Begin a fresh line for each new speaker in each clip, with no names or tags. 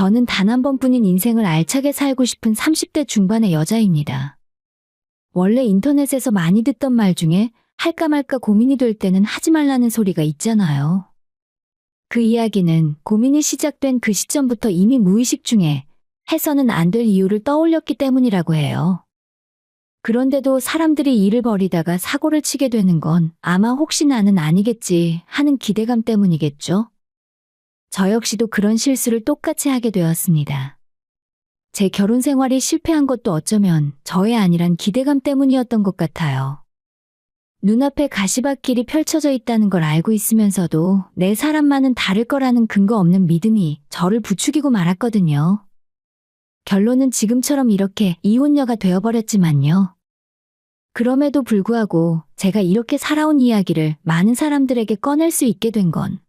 저는 단 한 번뿐인 인생을 알차게 살고 싶은 30대 중반의 여자입니다. 원래 인터넷에서 많이 듣던 말 중에 할까 말까 고민이 될 때는 하지 말라는 소리가 있잖아요. 그 이야기는 고민이 시작된 그 시점부터 이미 무의식 중에 해서는 안 될 이유를 떠올렸기 때문이라고 해요. 그런데도 사람들이 일을 벌이다가 사고를 치게 되는 건 아마 혹시 나는 아니겠지 하는 기대감 때문이겠죠? 저 역시도 그런 실수를 똑같이 하게 되었습니다. 제 결혼 생활이 실패한 것도 어쩌면 저의 아니란 기대감 때문이었던 것 같아요. 눈앞에 가시밭길이 펼쳐져 있다는 걸 알고 있으면서도 내 사람만은 다를 거라는 근거 없는 믿음이 저를 부추기고 말았거든요. 결론은 지금처럼 이렇게 이혼녀가 되어버렸지만요. 그럼에도 불구하고 제가 이렇게 살아온 이야기를 많은 사람들에게 꺼낼 수 있게 된 건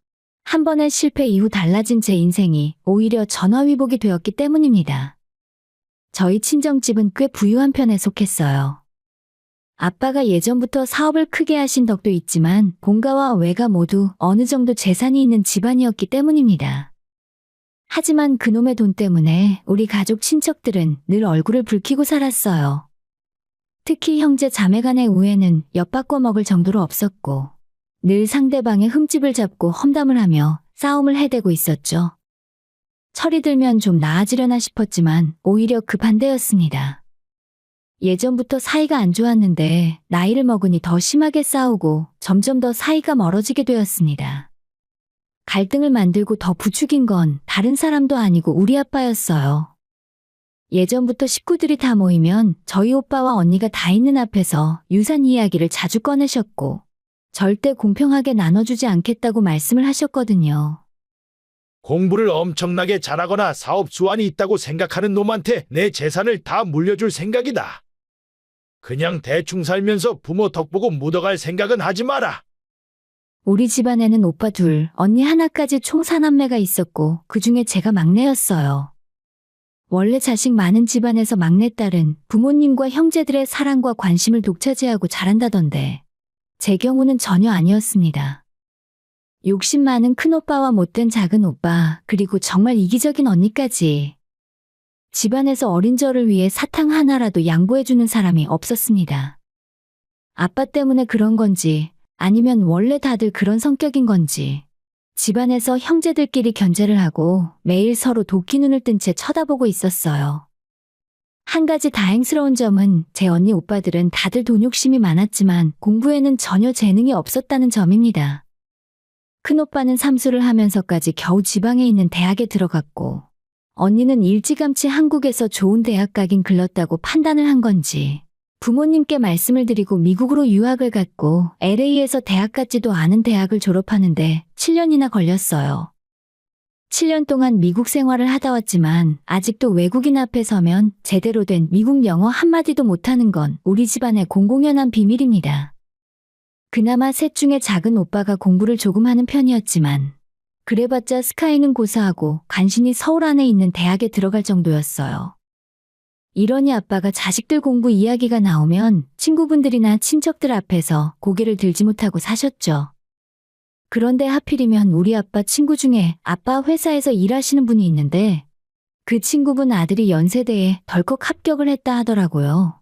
한 번의 실패 이후 달라진 제 인생이 오히려 전화위복이 되었기 때문입니다. 저희 친정집은 꽤 부유한 편에 속했어요. 아빠가 예전부터 사업을 크게 하신 덕도 있지만 본가와 외가 모두 어느 정도 재산이 있는 집안이었기 때문입니다. 하지만 그놈의 돈 때문에 우리 가족 친척들은 늘 얼굴을 붉히고 살았어요. 특히 형제 자매 간의 우애는 엿바꿔 먹을 정도로 없었고 늘 상대방의 흠집을 잡고 험담을 하며 싸움을 해대고 있었죠. 철이 들면 좀 나아지려나 싶었지만 오히려 그 반대였습니다. 예전부터 사이가 안 좋았는데 나이를 먹으니 더 심하게 싸우고 점점 더 사이가 멀어지게 되었습니다. 갈등을 만들고 더 부추긴 건 다른 사람도 아니고 우리 아빠였어요. 예전부터 식구들이 다 모이면 저희 오빠와 언니가 다 있는 앞에서 유산 이야기를 자주 꺼내셨고 절대 공평하게 나눠주지 않겠다고 말씀을 하셨거든요.
공부를 엄청나게 잘하거나 사업 수완이 있다고 생각하는 놈한테 내 재산을 다 물려줄 생각이다. 그냥 대충 살면서 부모 덕보고 묻어갈 생각은 하지 마라.
우리 집안에는 오빠 둘, 언니 하나까지 총 4남매가 있었고 그중에 제가 막내였어요. 원래 자식 많은 집안에서 막내딸은 부모님과 형제들의 사랑과 관심을 독차지하고 자란다던데 제 경우는 전혀 아니었습니다. 욕심 많은 큰오빠와 못된 작은오빠, 그리고 정말 이기적인 언니까지. 집안에서 어린 저를 위해 사탕 하나라도 양보해주는 사람이 없었습니다. 아빠 때문에 그런 건지 아니면 원래 다들 그런 성격인 건지 집안에서 형제들끼리 견제를 하고 매일 서로 도끼 눈을 뜬 채 쳐다보고 있었어요. 한 가지 다행스러운 점은 제 언니 오빠들은 다들 돈 욕심이 많았지만 공부에는 전혀 재능이 없었다는 점입니다. 큰오빠는 삼수를 하면서까지 겨우 지방에 있는 대학에 들어갔고 언니는 일찌감치 한국에서 좋은 대학 가긴 글렀다고 판단을 한 건지 부모님께 말씀을 드리고 미국으로 유학을 갔고 LA에서 대학 같지도 않은 대학을 졸업하는데 7년이나 걸렸어요. 7년 동안 미국 생활을 하다 왔지만 아직도 외국인 앞에 서면 제대로 된 미국 영어 한마디도 못하는 건 우리 집안의 공공연한 비밀입니다. 그나마 셋 중에 작은 오빠가 공부를 조금 하는 편이었지만 그래봤자 스카이는 고사하고 간신히 서울 안에 있는 대학에 들어갈 정도였어요. 이러니 아빠가 자식들 공부 이야기가 나오면 친구분들이나 친척들 앞에서 고개를 들지 못하고 사셨죠. 그런데 하필이면 우리 아빠 친구 중에 아빠 회사에서 일하시는 분이 있는데 그 친구분 아들이 연세대에 덜컥 합격을 했다 하더라고요.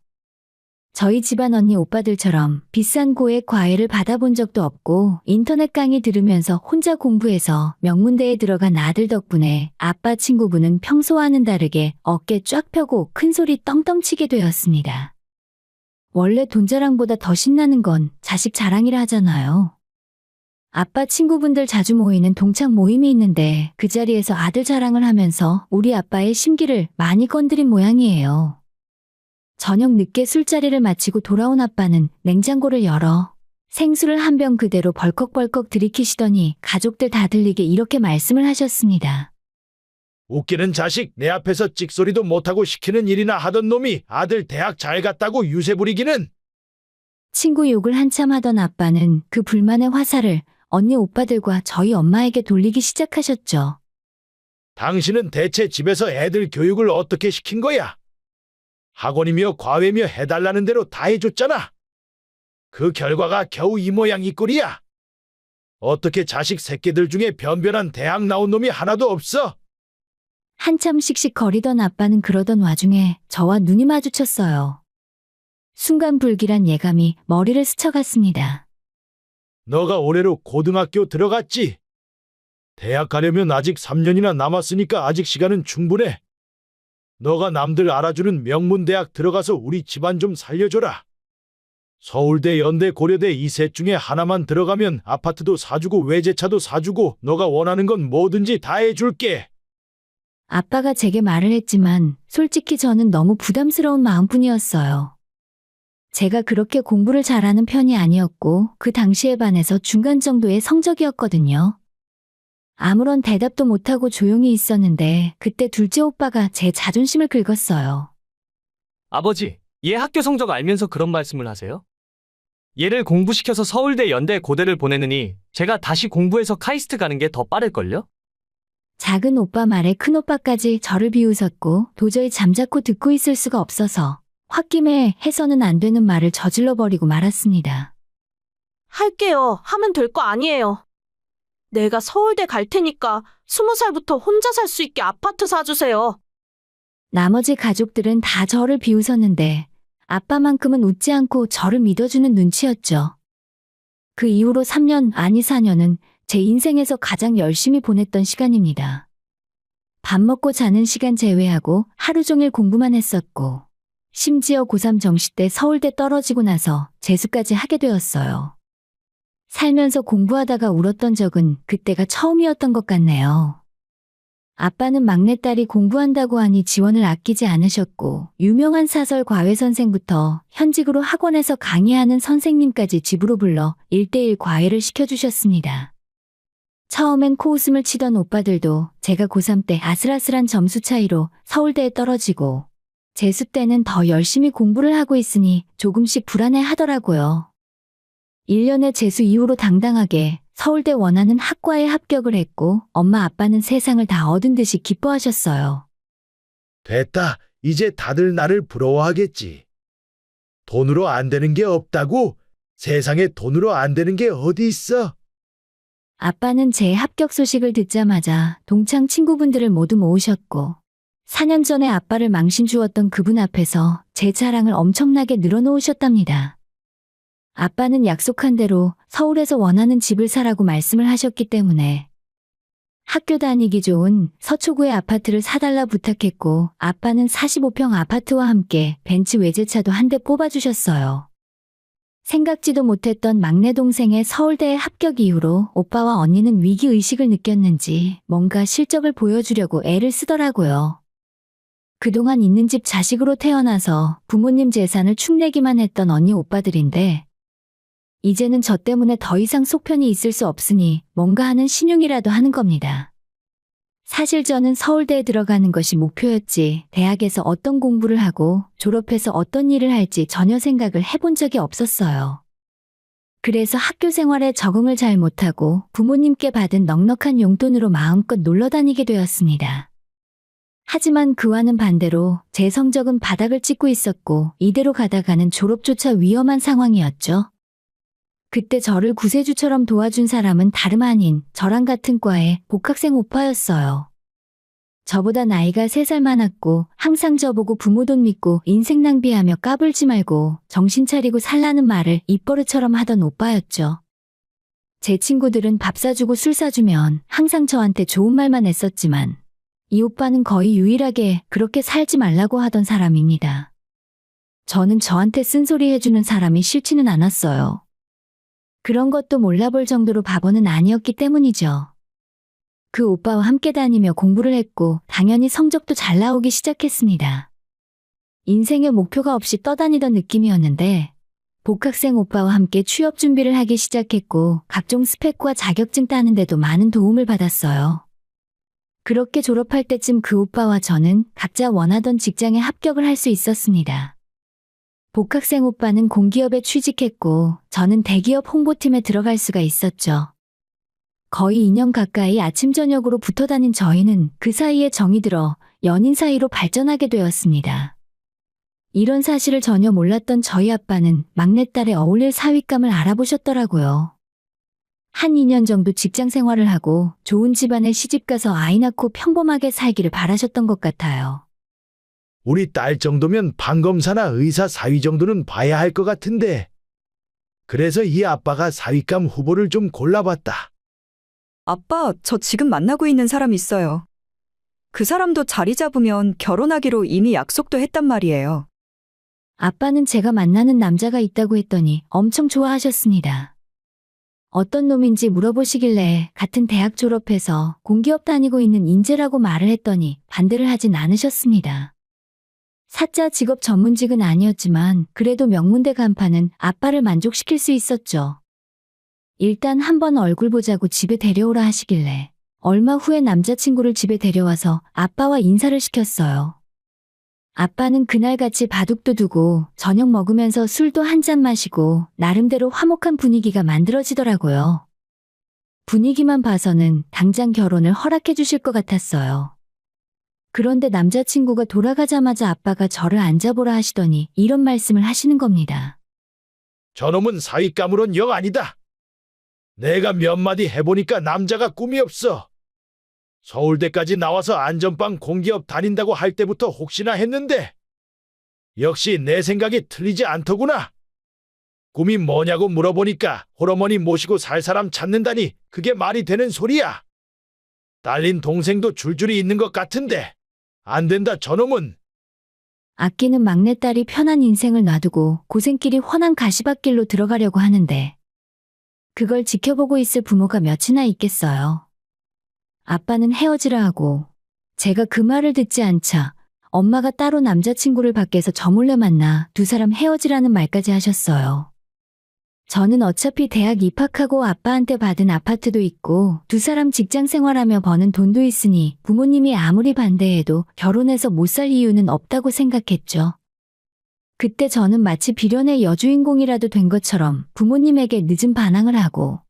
저희 집안 언니 오빠들처럼 비싼 고액 과외를 받아본 적도 없고 인터넷 강의 들으면서 혼자 공부해서 명문대에 들어간 아들 덕분에 아빠 친구분은 평소와는 다르게 어깨 쫙 펴고 큰소리 떵떵 치게 되었습니다. 원래 돈 자랑보다 더 신나는 건 자식 자랑이라 하잖아요. 아빠 친구분들 자주 모이는 동창 모임이 있는데 그 자리에서 아들 자랑을 하면서 우리 아빠의 심기를 많이 건드린 모양이에요. 저녁 늦게 술자리를 마치고 돌아온 아빠는 냉장고를 열어 생수를 한 병 그대로 벌컥벌컥 들이키시더니 가족들 다 들리게 이렇게 말씀을 하셨습니다.
웃기는 자식, 내 앞에서 찍소리도 못하고 시키는 일이나 하던 놈이 아들 대학 잘 갔다고 유세 부리기는.
친구 욕을 한참 하던 아빠는 그 불만의 화살을 언니 오빠들과 저희 엄마에게 돌리기 시작하셨죠.
당신은 대체 집에서 애들 교육을 어떻게 시킨 거야? 학원이며 과외며 해달라는 대로 다 해줬잖아. 그 결과가 겨우 이 모양 이 꼴이야. 어떻게 자식 새끼들 중에 변변한 대학 나온 놈이 하나도 없어?
한참 씩씩거리던 아빠는 그러던 와중에 저와 눈이 마주쳤어요. 순간 불길한 예감이 머리를 스쳐갔습니다.
너가 올해로 고등학교 들어갔지? 대학 가려면 아직 3년이나 남았으니까 아직 시간은 충분해. 너가 남들 알아주는 명문대학 들어가서 우리 집안 좀 살려줘라. 서울대, 연대, 고려대 이 셋 중에 하나만 들어가면 아파트도 사주고 외제차도 사주고 너가 원하는 건 뭐든지 다 해줄게.
아빠가 제게 말을 했지만 솔직히 저는 너무 부담스러운 마음뿐이었어요. 제가 그렇게 공부를 잘하는 편이 아니었고 그 당시에 반해서 중간 정도의 성적이었거든요. 아무런 대답도 못하고 조용히 있었는데 그때 둘째 오빠가 제 자존심을 긁었어요.
아버지, 얘 학교 성적 알면서 그런 말씀을 하세요? 얘를 공부시켜서 서울대, 연대, 고대를 보내느니 제가 다시 공부해서 카이스트 가는 게 더 빠를걸요?
작은 오빠 말에 큰 오빠까지 저를 비웃었고 도저히 잠자코 듣고 있을 수가 없어서 홧김에 해서는 안 되는 말을 저질러 버리고 말았습니다.
할게요. 하면 될 거 아니에요. 내가 서울대 갈 테니까 20살부터 혼자 살 수 있게 아파트 사주세요.
나머지 가족들은 다 저를 비웃었는데 아빠만큼은 웃지 않고 저를 믿어주는 눈치였죠. 그 이후로 3년, 아니 4년은 제 인생에서 가장 열심히 보냈던 시간입니다. 밥 먹고 자는 시간 제외하고 하루 종일 공부만 했었고 심지어 고3 정시 때 서울대 떨어지고 나서 재수까지 하게 되었어요. 살면서 공부하다가 울었던 적은 그때가 처음이었던 것 같네요. 아빠는 막내딸이 공부한다고 하니 지원을 아끼지 않으셨고 유명한 사설 과외 선생부터 현직으로 학원에서 강의하는 선생님까지 집으로 불러 1:1 과외를 시켜주셨습니다. 처음엔 코웃음을 치던 오빠들도 제가 고3 때 아슬아슬한 점수 차이로 서울대에 떨어지고 재수 때는 더 열심히 공부를 하고 있으니 조금씩 불안해 하더라고요. 1년의 재수 이후로 당당하게 서울대 원하는 학과에 합격을 했고 엄마 아빠는 세상을 다 얻은 듯이 기뻐하셨어요.
됐다. 이제 다들 나를 부러워하겠지. 돈으로 안 되는 게 없다고? 세상에 돈으로 안 되는 게 어디 있어?
아빠는 제 합격 소식을 듣자마자 동창 친구분들을 모두 모으셨고 4년 전에 아빠를 망신 주었던 그분 앞에서 제 자랑을 엄청나게 늘어놓으셨답니다. 아빠는 약속한 대로 서울에서 원하는 집을 사라고 말씀을 하셨기 때문에 학교 다니기 좋은 서초구의 아파트를 사달라 부탁했고 아빠는 45평 아파트와 함께 벤츠 외제차도 한 대 뽑아주셨어요. 생각지도 못했던 막내 동생의 서울대에 합격 이후로 오빠와 언니는 위기의식을 느꼈는지 뭔가 실적을 보여주려고 애를 쓰더라고요. 그동안 있는 집 자식으로 태어나서 부모님 재산을 축내기만 했던 언니 오빠들인데 이제는 저 때문에 더 이상 속편이 있을 수 없으니 뭔가 하는 신용이라도 하는 겁니다. 사실 저는 서울대에 들어가는 것이 목표였지 대학에서 어떤 공부를 하고 졸업해서 어떤 일을 할지 전혀 생각을 해본 적이 없었어요. 그래서 학교 생활에 적응을 잘 못하고 부모님께 받은 넉넉한 용돈으로 마음껏 놀러 다니게 되었습니다. 하지만 그와는 반대로 제 성적은 바닥을 찍고 있었고 이대로 가다가는 졸업조차 위험한 상황이었죠. 그때 저를 구세주처럼 도와준 사람은 다름 아닌 저랑 같은 과의 복학생 오빠였어요. 저보다 나이가 3살 많았고 항상 저보고 부모 돈 믿고 인생 낭비하며 까불지 말고 정신 차리고 살라는 말을 입버릇처럼 하던 오빠였죠. 제 친구들은 밥 사주고 술 사주면 항상 저한테 좋은 말만 했었지만 이 오빠는 거의 유일하게 그렇게 살지 말라고 하던 사람입니다. 저는 저한테 쓴소리 해주는 사람이 싫지는 않았어요. 그런 것도 몰라볼 정도로 바보는 아니었기 때문이죠. 그 오빠와 함께 다니며 공부를 했고 당연히 성적도 잘 나오기 시작했습니다. 인생의 목표가 없이 떠다니던 느낌이었는데 복학생 오빠와 함께 취업 준비를 하기 시작했고 각종 스펙과 자격증 따는 데도 많은 도움을 받았어요. 그렇게 졸업할 때쯤 그 오빠와 저는 각자 원하던 직장에 합격을 할 수 있었습니다. 복학생 오빠는 공기업에 취직했고 저는 대기업 홍보팀에 들어갈 수가 있었죠. 거의 2년 가까이 아침 저녁으로 붙어 다닌 저희는 그 사이에 정이 들어 연인 사이로 발전하게 되었습니다. 이런 사실을 전혀 몰랐던 저희 아빠는 막내딸의 어울릴 사윗감을 알아보셨더라고요. 한 2년 정도 직장 생활을 하고 좋은 집안에 시집가서 아이 낳고 평범하게 살기를 바라셨던 것 같아요.
우리 딸 정도면 판검사나 의사 사위 정도는 봐야 할 것 같은데. 그래서 이 아빠가 사위감 후보를 좀 골라봤다.
아빠, 저 지금 만나고 있는 사람 있어요. 그 사람도 자리 잡으면 결혼하기로 이미 약속도 했단 말이에요.
아빠는 제가 만나는 남자가 있다고 했더니 엄청 좋아하셨습니다. 어떤 놈인지 물어보시길래 같은 대학 졸업해서 공기업 다니고 있는 인재라고 말을 했더니 반대를 하진 않으셨습니다. 사자 직업 전문직은 아니었지만 그래도 명문대 간판은 아빠를 만족시킬 수 있었죠. 일단 한번 얼굴 보자고 집에 데려오라 하시길래 얼마 후에 남자친구를 집에 데려와서 아빠와 인사를 시켰어요. 아빠는 그날같이 바둑도 두고 저녁 먹으면서 술도 한 잔 마시고 나름대로 화목한 분위기가 만들어지더라고요. 분위기만 봐서는 당장 결혼을 허락해 주실 것 같았어요. 그런데 남자친구가 돌아가자마자 아빠가 저를 앉아보라 하시더니 이런 말씀을 하시는 겁니다.
저놈은 사위감으론 영 아니다. 내가 몇 마디 해보니까 남자가 꿈이 없어. 서울대까지 나와서 안전빵 공기업 다닌다고 할 때부터 혹시나 했는데 역시 내 생각이 틀리지 않더구나. 꿈이 뭐냐고 물어보니까 홀어머니 모시고 살 사람 찾는다니 그게 말이 되는 소리야. 딸린 동생도 줄줄이 있는 것 같은데 안 된다 저놈은.
아끼는 막내딸이 편한 인생을 놔두고 고생길이 훤한 가시밭길로 들어가려고 하는데 그걸 지켜보고 있을 부모가 몇이나 있겠어요. 아빠는 헤어지라 하고 제가 그 말을 듣지 않자 엄마가 따로 남자친구를 밖에서 저 몰래 만나 두 사람 헤어지라는 말까지 하셨어요. 저는 어차피 대학 입학하고 아빠한테 받은 아파트도 있고 두 사람 직장 생활하며 버는 돈도 있으니 부모님이 아무리 반대해도 결혼해서 못 살 이유는 없다고 생각했죠. 그때 저는 마치 비련의 여주인공이라도 된 것처럼 부모님에게 늦은 반항을 하고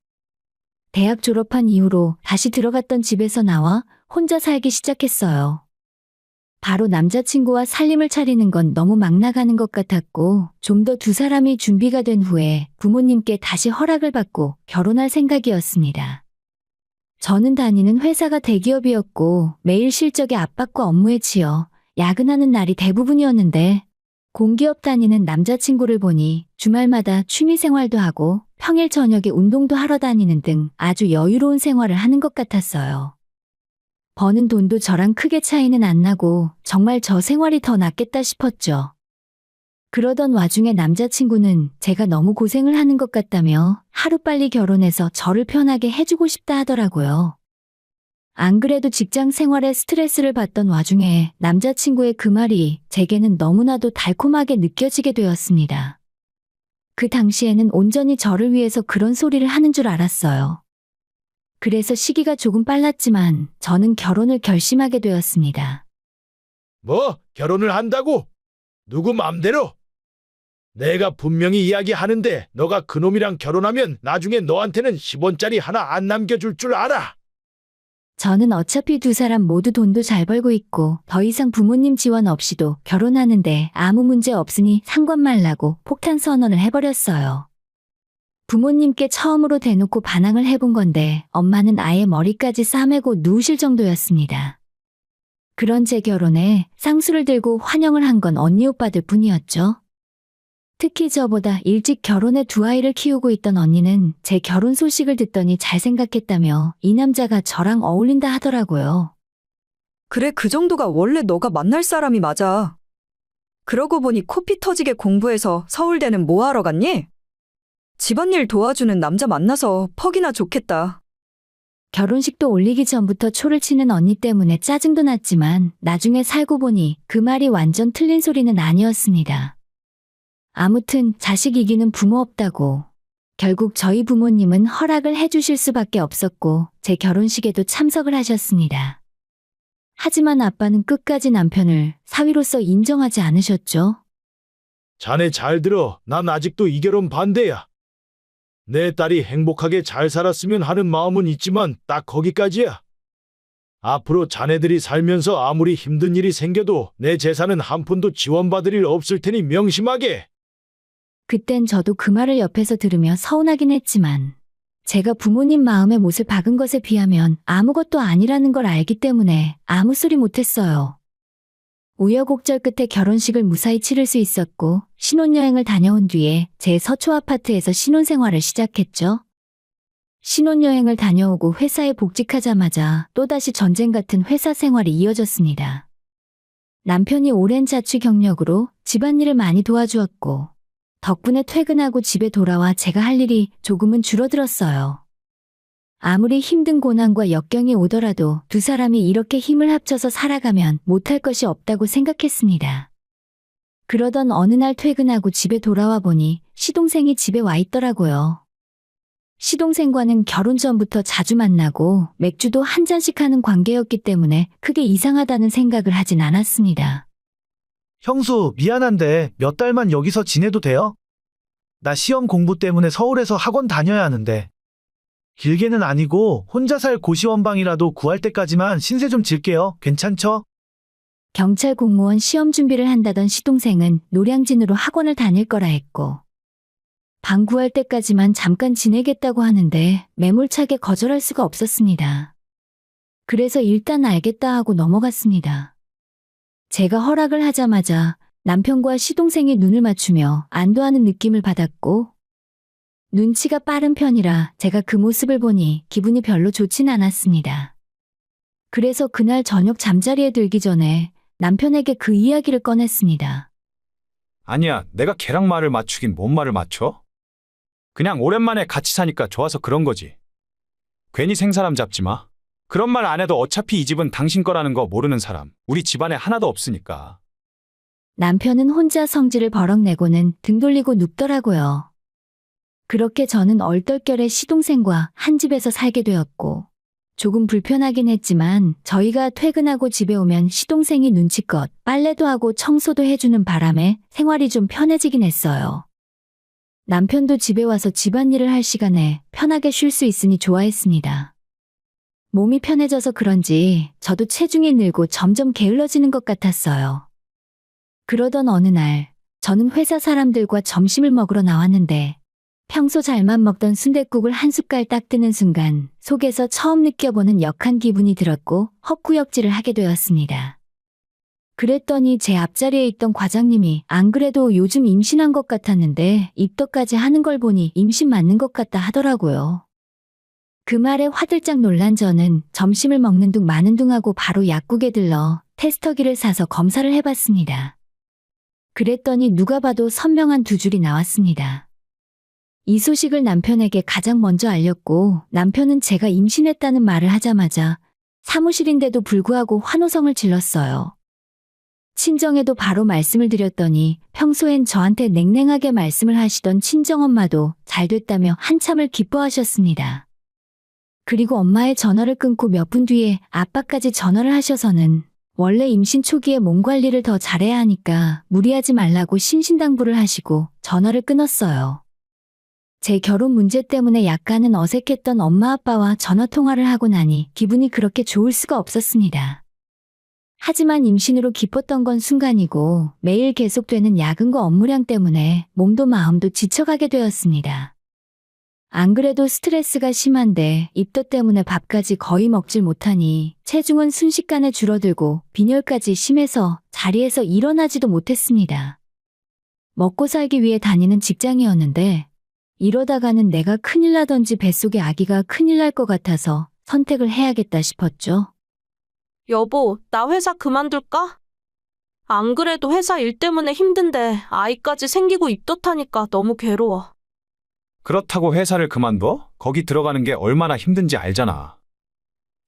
대학 졸업한 이후로 다시 들어갔던 집에서 나와 혼자 살기 시작했어요. 바로 남자친구와 살림을 차리는 건 너무 막 나가는 것 같았고 좀 더 두 사람이 준비가 된 후에 부모님께 다시 허락을 받고 결혼할 생각이었습니다. 저는 다니는 회사가 대기업이었고 매일 실적에 압박과 업무에 치여 야근하는 날이 대부분이었는데 공기업 다니는 남자친구를 보니 주말마다 취미생활도 하고 평일 저녁에 운동도 하러 다니는 등 아주 여유로운 생활을 하는 것 같았어요. 버는 돈도 저랑 크게 차이는 안 나고 정말 저 생활이 더 낫겠다 싶었죠. 그러던 와중에 남자친구는 제가 너무 고생을 하는 것 같다며 하루빨리 결혼해서 저를 편하게 해주고 싶다 하더라고요. 안 그래도 직장 생활에 스트레스를 받던 와중에 남자친구의 그 말이 제게는 너무나도 달콤하게 느껴지게 되었습니다. 그 당시에는 온전히 저를 위해서 그런 소리를 하는 줄 알았어요. 그래서 시기가 조금 빨랐지만 저는 결혼을 결심하게 되었습니다.
뭐 결혼을 한다고? 누구 맘대로? 내가 분명히 이야기하는데 너가 그놈이랑 결혼하면 나중에 너한테는 10원짜리 하나 안 남겨줄 줄 알아.
저는 어차피 두 사람 모두 돈도 잘 벌고 있고 더 이상 부모님 지원 없이도 결혼하는데 아무 문제 없으니 상관 말라고 폭탄 선언을 해버렸어요. 부모님께 처음으로 대놓고 반항을 해본 건데 엄마는 아예 머리까지 싸매고 누우실 정도였습니다. 그런 제 결혼에 쌍수를 들고 환영을 한 건 언니 오빠들 뿐이었죠. 특히 저보다 일찍 결혼해 두 아이를 키우고 있던 언니는 제 결혼 소식을 듣더니 잘 생각했다며 이 남자가 저랑 어울린다 하더라고요.
그래, 그 정도가 원래 너가 만날 사람이 맞아. 그러고 보니 코피 터지게 공부해서 서울대는 뭐 하러 갔니? 집안일 도와주는 남자 만나서 퍽이나 좋겠다.
결혼식도 올리기 전부터 초를 치는 언니 때문에 짜증도 났지만 나중에 살고 보니 그 말이 완전 틀린 소리는 아니었습니다. 아무튼 자식 이기는 부모 없다고. 결국 저희 부모님은 허락을 해주실 수밖에 없었고 제 결혼식에도 참석을 하셨습니다. 하지만 아빠는 끝까지 남편을 사위로서 인정하지 않으셨죠.
자네 잘 들어. 난 아직도 이 결혼 반대야. 내 딸이 행복하게 잘 살았으면 하는 마음은 있지만 딱 거기까지야. 앞으로 자네들이 살면서 아무리 힘든 일이 생겨도 내 재산은 한 푼도 지원받을 일 없을 테니 명심하게.
그땐 저도 그 말을 옆에서 들으며 서운하긴 했지만 제가 부모님 마음에 못을 박은 것에 비하면 아무것도 아니라는 걸 알기 때문에 아무 소리 못했어요. 우여곡절 끝에 결혼식을 무사히 치를 수 있었고 신혼여행을 다녀온 뒤에 제 서초 아파트에서 신혼생활을 시작했죠. 신혼여행을 다녀오고 회사에 복직하자마자 또다시 전쟁 같은 회사 생활이 이어졌습니다. 남편이 오랜 자취 경력으로 집안일을 많이 도와주었고 덕분에 퇴근하고 집에 돌아와 제가 할 일이 조금은 줄어들었어요. 아무리 힘든 고난과 역경이 오더라도 두 사람이 이렇게 힘을 합쳐서 살아가면 못할 것이 없다고 생각했습니다. 그러던 어느 날 퇴근하고 집에 돌아와 보니 시동생이 집에 와 있더라고요. 시동생과는 결혼 전부터 자주 만나고 맥주도 한 잔씩 하는 관계였기 때문에 크게 이상하다는 생각을 하진 않았습니다.
형수, 미안한데 몇 달만 여기서 지내도 돼요? 나 시험 공부 때문에 서울에서 학원 다녀야 하는데. 길게는 아니고 혼자 살 고시원방이라도 구할 때까지만 신세 좀 질게요. 괜찮죠?
경찰 공무원 시험 준비를 한다던 시동생은 노량진으로 학원을 다닐 거라 했고 방 구할 때까지만 잠깐 지내겠다고 하는데 매몰차게 거절할 수가 없었습니다. 그래서 일단 알겠다 하고 넘어갔습니다. 제가 허락을 하자마자 남편과 시동생이 눈을 맞추며 안도하는 느낌을 받았고 눈치가 빠른 편이라 제가 그 모습을 보니 기분이 별로 좋진 않았습니다. 그래서 그날 저녁 잠자리에 들기 전에 남편에게 그 이야기를 꺼냈습니다.
아니야, 내가 걔랑 말을 맞추긴 뭔 말을 맞춰? 그냥 오랜만에 같이 사니까 좋아서 그런 거지. 괜히 생사람 잡지 마. 그런 말 안 해도 어차피 이 집은 당신 거라는 거 모르는 사람, 우리 집안에 하나도 없으니까.
남편은 혼자 성질을 버럭내고는 등 돌리고 눕더라고요. 그렇게 저는 얼떨결에 시동생과 한 집에서 살게 되었고 조금 불편하긴 했지만 저희가 퇴근하고 집에 오면 시동생이 눈치껏 빨래도 하고 청소도 해주는 바람에 생활이 좀 편해지긴 했어요. 남편도 집에 와서 집안일을 할 시간에 편하게 쉴 수 있으니 좋아했습니다. 몸이 편해져서 그런지 저도 체중이 늘고 점점 게을러지는 것 같았어요. 그러던 어느 날 저는 회사 사람들과 점심을 먹으러 나왔는데 평소 잘만 먹던 순댓국을 한 숟갈 딱 뜨는 순간 속에서 처음 느껴보는 역한 기분이 들었고 헛구역질을 하게 되었습니다. 그랬더니 제 앞자리에 있던 과장님이 안 그래도 요즘 임신한 것 같았는데 입덧까지 하는 걸 보니 임신 맞는 것 같다 하더라고요. 그 말에 화들짝 놀란 저는 점심을 먹는 둥 마는 둥 하고 바로 약국에 들러 테스터기를 사서 검사를 해봤습니다. 그랬더니 누가 봐도 선명한 두 줄이 나왔습니다. 이 소식을 남편에게 가장 먼저 알렸고 남편은 제가 임신했다는 말을 하자마자 사무실인데도 불구하고 환호성을 질렀어요. 친정에도 바로 말씀을 드렸더니 평소엔 저한테 냉랭하게 말씀을 하시던 친정엄마도 잘 됐다며 한참을 기뻐하셨습니다. 그리고 엄마의 전화를 끊고 몇 분 뒤에 아빠까지 전화를 하셔서는 원래 임신 초기에 몸 관리를 더 잘해야 하니까 무리하지 말라고 신신당부를 하시고 전화를 끊었어요. 제 결혼 문제 때문에 약간은 어색했던 엄마 아빠와 전화통화를 하고 나니 기분이 그렇게 좋을 수가 없었습니다. 하지만 임신으로 기뻤던 건 순간이고 매일 계속되는 야근과 업무량 때문에 몸도 마음도 지쳐가게 되었습니다. 안 그래도 스트레스가 심한데 입덧 때문에 밥까지 거의 먹질 못하니 체중은 순식간에 줄어들고 빈혈까지 심해서 자리에서 일어나지도 못했습니다. 먹고 살기 위해 다니는 직장이었는데 이러다가는 내가 큰일 나던지 뱃속에 아기가 큰일 날 것 같아서 선택을 해야겠다 싶었죠.
여보, 나 회사 그만둘까? 안 그래도 회사 일 때문에 힘든데 아이까지 생기고 입덧하니까 너무 괴로워.
그렇다고 회사를 그만둬? 거기 들어가는 게 얼마나 힘든지 알잖아.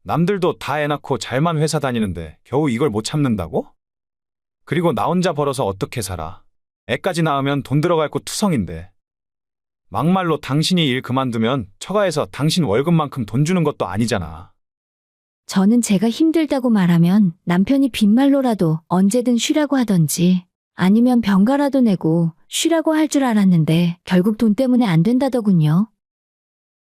남들도 다 애 낳고 잘만 회사 다니는데 겨우 이걸 못 참는다고? 그리고 나 혼자 벌어서 어떻게 살아? 애까지 낳으면 돈 들어갈 곳 투성인데. 막말로 당신이 일 그만두면 처가에서 당신 월급만큼 돈 주는 것도 아니잖아.
저는 제가 힘들다고 말하면 남편이 빈말로라도 언제든 쉬라고 하던지 아니면 병가라도 내고 쉬라고 할 줄 알았는데 결국 돈 때문에 안 된다더군요.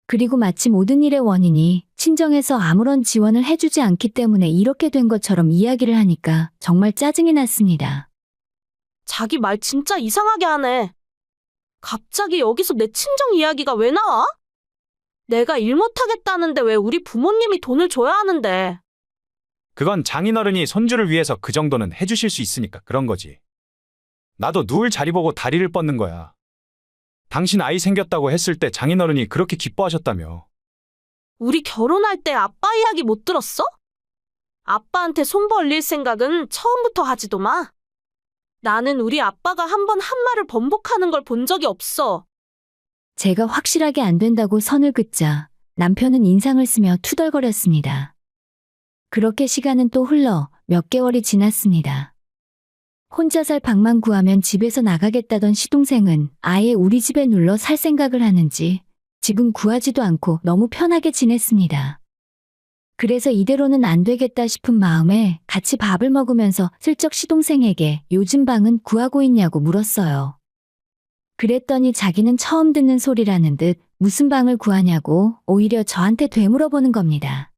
그리고 마치 모든 일의 원인이 친정에서 아무런 지원을 해주지 않기 때문에 이렇게 된 것처럼 이야기를 하니까 정말 짜증이 났습니다.
자기 말 진짜 이상하게 하네. 갑자기 여기서 내 친정 이야기가 왜 나와? 내가 일 못하겠다는데 왜 우리 부모님이 돈을 줘야 하는데.
그건 장인어른이 손주를 위해서 그 정도는 해주실 수 있으니까 그런 거지. 나도 누울 자리 보고 다리를 뻗는 거야. 당신 아이 생겼다고 했을 때 장인어른이 그렇게 기뻐하셨다며.
우리 결혼할 때 아빠 이야기 못 들었어? 아빠한테 손 벌릴 생각은 처음부터 하지도 마. 나는 우리 아빠가 한 번 한 말을 번복하는 걸 본 적이 없어.
제가 확실하게 안 된다고 선을 긋자 남편은 인상을 쓰며 투덜거렸습니다. 그렇게 시간은 또 흘러 몇 개월이 지났습니다. 혼자 살 방만 구하면 집에서 나가겠다던 시동생은 아예 우리 집에 눌러 살 생각을 하는지 집은 구하지도 않고 너무 편하게 지냈습니다. 그래서 이대로는 안 되겠다 싶은 마음에 같이 밥을 먹으면서 슬쩍 시동생에게 요즘 방은 구하고 있냐고 물었어요. 그랬더니 자기는 처음 듣는 소리라는 듯 무슨 방을 구하냐고 오히려 저한테 되물어보는 겁니다.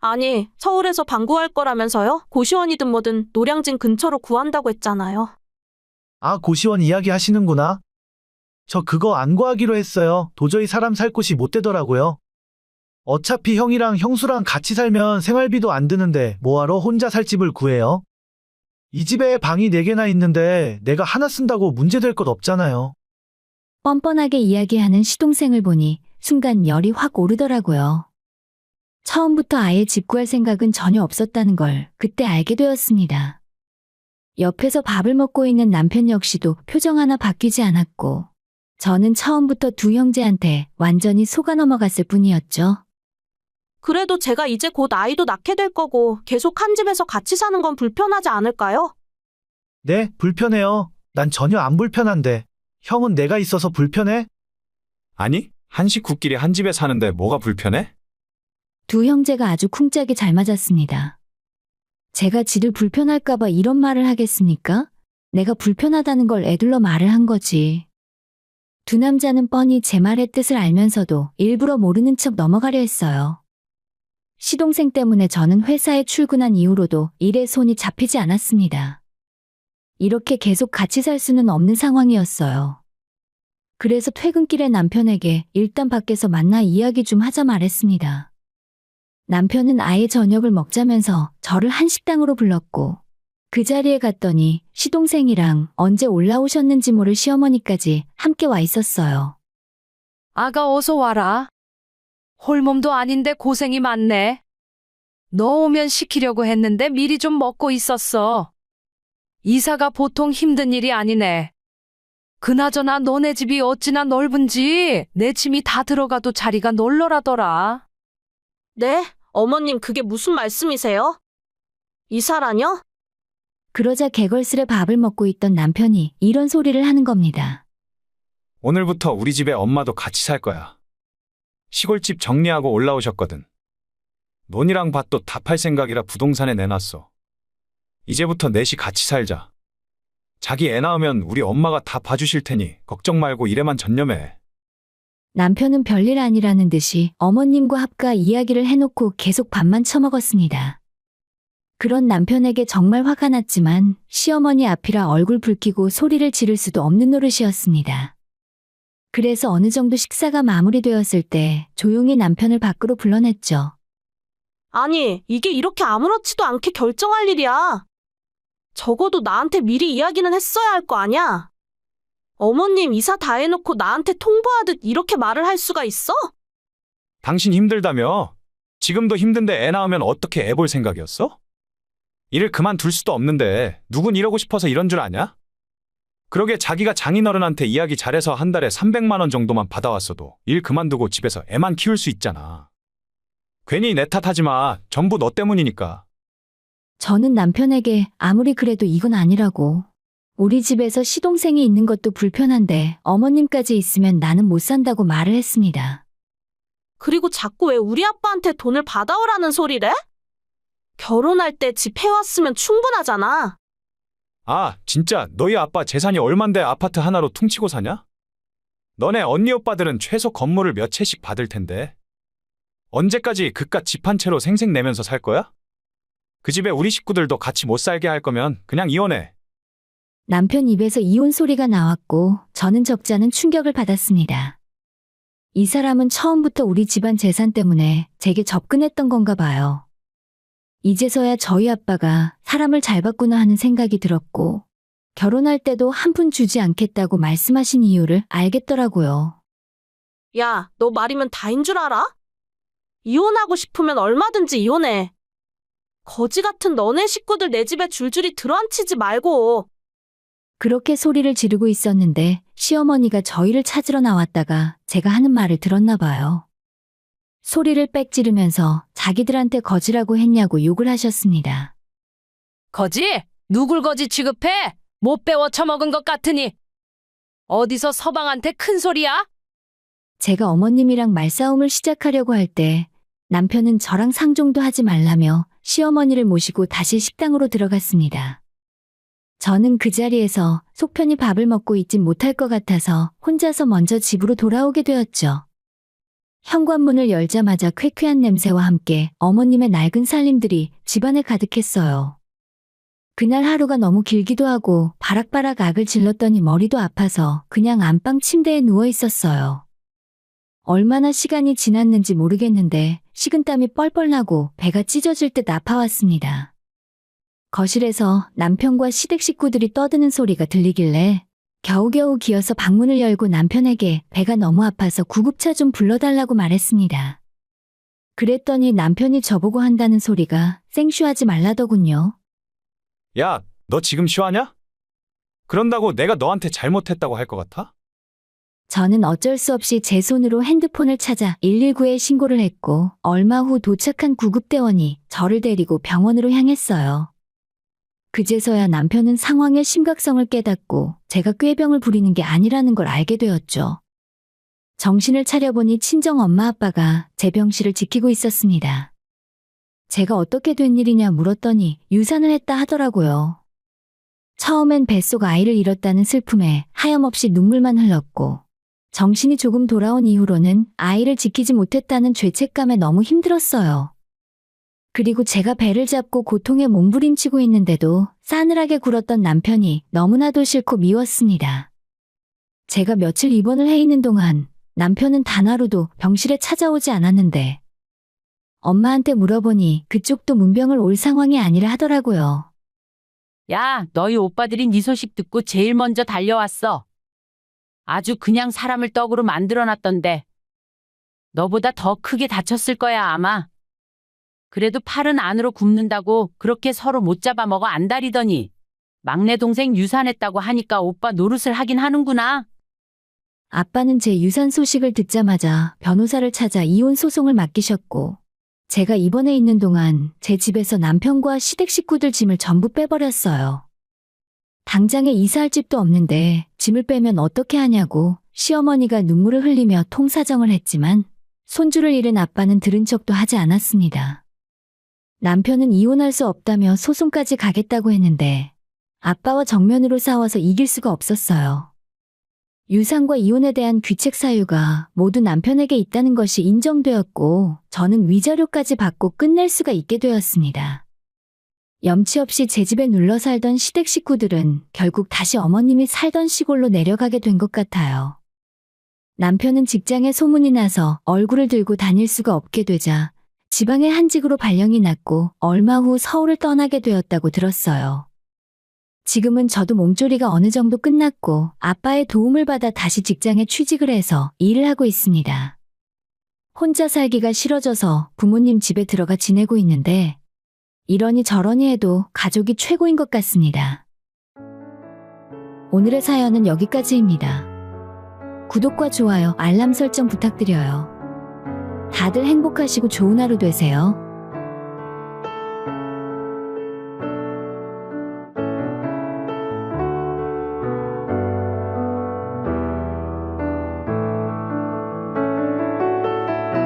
아니, 서울에서 방 구할 거라면서요? 고시원이든 뭐든 노량진 근처로 구한다고 했잖아요.
아, 고시원 이야기 하시는구나. 저 그거 안 구하기로 했어요. 도저히 사람 살 곳이 못 되더라고요. 어차피 형이랑 형수랑 같이 살면 생활비도 안 드는데 뭐하러 혼자 살 집을 구해요? 이 집에 방이 4개나 있는데 내가 하나 쓴다고 문제될 것 없잖아요.
뻔뻔하게 이야기하는 시동생을 보니 순간 열이 확 오르더라고요. 처음부터 아예 집 구할 생각은 전혀 없었다는 걸 그때 알게 되었습니다. 옆에서 밥을 먹고 있는 남편 역시도 표정 하나 바뀌지 않았고 저는 처음부터 두 형제한테 완전히 속아 넘어갔을 뿐이었죠.
그래도 제가 이제 곧 아이도 낳게 될 거고 계속 한 집에서 같이 사는 건 불편하지 않을까요?
네, 불편해요. 난 전혀 안 불편한데. 형은 내가 있어서 불편해?
아니, 한 식구끼리 한 집에 사는데 뭐가 불편해?
두 형제가 아주 쿵짝이 잘 맞았습니다. 제가 지를 불편할까봐 이런 말을 하겠습니까? 내가 불편하다는 걸 애둘러 말을 한 거지. 두 남자는 뻔히 제 말의 뜻을 알면서도 일부러 모르는 척 넘어가려 했어요. 시동생 때문에 저는 회사에 출근한 이후로도 일에 손이 잡히지 않았습니다. 이렇게 계속 같이 살 수는 없는 상황이었어요. 그래서 퇴근길에 남편에게 일단 밖에서 만나 이야기 좀 하자 말했습니다. 남편은 아예 저녁을 먹자면서 저를 한식당으로 불렀고 그 자리에 갔더니 시동생이랑 언제 올라오셨는지 모를 시어머니까지 함께 와 있었어요.
아가 어서 와라. 홀몸도 아닌데 고생이 많네. 너 오면 시키려고 했는데 미리 좀 먹고 있었어. 이사가 보통 힘든 일이 아니네. 그나저나 너네 집이 어찌나 넓은지 내 짐이 다 들어가도 자리가 널널하더라.
네? 어머님 그게 무슨 말씀이세요? 이사라뇨?
그러자 개걸스레 밥을 먹고 있던 남편이 이런 소리를 하는 겁니다.
오늘부터 우리 집에 엄마도 같이 살 거야. 시골집 정리하고 올라오셨거든. 논이랑 밭도 다 팔 생각이라 부동산에 내놨어. 이제부터 넷이 같이 살자. 자기 애 낳으면 우리 엄마가 다 봐주실 테니 걱정 말고 일에만 전념해.
남편은 별일 아니라는 듯이 어머님과 합가 이야기를 해놓고 계속 밥만 처먹었습니다. 그런 남편에게 정말 화가 났지만 시어머니 앞이라 얼굴 붉히고 소리를 지를 수도 없는 노릇이었습니다. 그래서 어느 정도 식사가 마무리되었을 때 조용히 남편을 밖으로 불러냈죠.
아니, 이게 이렇게 아무렇지도 않게 결정할 일이야. 적어도 나한테 미리 이야기는 했어야 할 거 아냐? 어머님 이사 다 해놓고 나한테 통보하듯 이렇게 말을 할 수가 있어?
당신 힘들다며? 지금도 힘든데 애 낳으면 어떻게 애 볼 생각이었어? 일을 그만둘 수도 없는데 누군 이러고 싶어서 이런 줄 아냐? 그러게 자기가 장인어른한테 이야기 잘해서 한 달에 300만 원 정도만 받아왔어도 일 그만두고 집에서 애만 키울 수 있잖아. 괜히 내 탓하지 마. 전부 너 때문이니까.
저는 남편에게 아무리 그래도 이건 아니라고. 우리 집에서 시동생이 있는 것도 불편한데 어머님까지 있으면 나는 못 산다고 말을 했습니다.
그리고 자꾸 왜 우리 아빠한테 돈을 받아오라는 소리래? 결혼할 때 집 해왔으면 충분하잖아.
아, 진짜 너희 아빠 재산이 얼만데 아파트 하나로 퉁치고 사냐? 너네 언니 오빠들은 최소 건물을 몇 채씩 받을 텐데. 언제까지 그깟 집 한 채로 생색 내면서 살 거야? 그 집에 우리 식구들도 같이 못 살게 할 거면 그냥 이혼해.
남편 입에서 이혼 소리가 나왔고 저는 적잖은 충격을 받았습니다. 이 사람은 처음부터 우리 집안 재산 때문에 제게 접근했던 건가 봐요. 이제서야 저희 아빠가 사람을 잘 봤구나 하는 생각이 들었고, 결혼할 때도 한 푼 주지 않겠다고 말씀하신 이유를 알겠더라고요.
야, 너 말이면 다인 줄 알아? 이혼하고 싶으면 얼마든지 이혼해. 거지 같은 너네 식구들 내 집에 줄줄이 들어앉히지 말고.
그렇게 소리를 지르고 있었는데 시어머니가 저희를 찾으러 나왔다가 제가 하는 말을 들었나 봐요. 소리를 빽 지르면서 자기들한테 거지라고 했냐고 욕을 하셨습니다.
거지? 누굴 거지 취급해? 못 배워 처먹은 것 같으니. 어디서 서방한테 큰 소리야?
제가 어머님이랑 말싸움을 시작하려고 할 때 남편은 저랑 상종도 하지 말라며 시어머니를 모시고 다시 식당으로 들어갔습니다. 저는 그 자리에서 속편히 밥을 먹고 있진 못할 것 같아서 혼자서 먼저 집으로 돌아오게 되었죠. 현관문을 열자마자 쾌쾌한 냄새와 함께 어머님의 낡은 살림들이 집안에 가득했어요. 그날 하루가 너무 길기도 하고 바락바락 악을 질렀더니 머리도 아파서 그냥 안방 침대에 누워 있었어요. 얼마나 시간이 지났는지 모르겠는데 식은땀이 뻘뻘 나고 배가 찢어질 듯 아파왔습니다. 거실에서 남편과 시댁 식구들이 떠드는 소리가 들리길래 겨우겨우 기어서 방문을 열고 남편에게 배가 너무 아파서 구급차 좀 불러달라고 말했습니다. 그랬더니 남편이 저보고 한다는 소리가 생쇼하지 말라더군요.
야, 너 지금 쉬하냐? 그런다고 내가 너한테 잘못했다고 할 것 같아?
저는 어쩔 수 없이 제 손으로 핸드폰을 찾아 119에 신고를 했고 얼마 후 도착한 구급대원이 저를 데리고 병원으로 향했어요. 그제서야 남편은 상황의 심각성을 깨닫고 제가 꾀병을 부리는 게 아니라는 걸 알게 되었죠. 정신을 차려보니 친정 엄마 아빠가 제 병실을 지키고 있었습니다. 제가 어떻게 된 일이냐 물었더니 유산을 했다 하더라고요. 처음엔 뱃속 아이를 잃었다는 슬픔에 하염없이 눈물만 흘렀고 정신이 조금 돌아온 이후로는 아이를 지키지 못했다는 죄책감에 너무 힘들었어요. 그리고 제가 배를 잡고 고통에 몸부림치고 있는데도 싸늘하게 굴었던 남편이 너무나도 싫고 미웠습니다. 제가 며칠 입원을 해 있는 동안 남편은 단 하루도 병실에 찾아오지 않았는데 엄마한테 물어보니 그쪽도 문병을 올 상황이 아니라 하더라고요.
야, 너희 오빠들이 네 소식 듣고 제일 먼저 달려왔어. 아주 그냥 사람을 떡으로 만들어놨던데. 너보다 더 크게 다쳤을 거야, 아마. 그래도 팔은 안으로 굽는다고 그렇게 서로 못 잡아먹어 안달이더니 막내 동생 유산했다고 하니까 오빠 노릇을 하긴 하는구나.
아빠는 제 유산 소식을 듣자마자 변호사를 찾아 이혼 소송을 맡기셨고 제가 입원해 있는 동안 제 집에서 남편과 시댁 식구들 짐을 전부 빼버렸어요. 당장에 이사할 집도 없는데 짐을 빼면 어떻게 하냐고 시어머니가 눈물을 흘리며 통사정을 했지만 손주를 잃은 아빠는 들은 척도 하지 않았습니다. 남편은 이혼할 수 없다며 소송까지 가겠다고 했는데 아빠와 정면으로 싸워서 이길 수가 없었어요. 유산과 이혼에 대한 귀책 사유가 모두 남편에게 있다는 것이 인정되었고 저는 위자료까지 받고 끝낼 수가 있게 되었습니다. 염치 없이 제 집에 눌러 살던 시댁 식구들은 결국 다시 어머님이 살던 시골로 내려가게 된 것 같아요. 남편은 직장에 소문이 나서 얼굴을 들고 다닐 수가 없게 되자 지방의 한직으로 발령이 났고 얼마 후 서울을 떠나게 되었다고 들었어요. 지금은 저도 몸조리가 어느 정도 끝났고 아빠의 도움을 받아 다시 직장에 취직을 해서 일을 하고 있습니다. 혼자 살기가 싫어져서 부모님 집에 들어가 지내고 있는데 이러니 저러니 해도 가족이 최고인 것 같습니다. 오늘의 사연은 여기까지입니다. 구독과 좋아요, 알람 설정 부탁드려요. 다들 행복하시고 좋은 하루 되세요.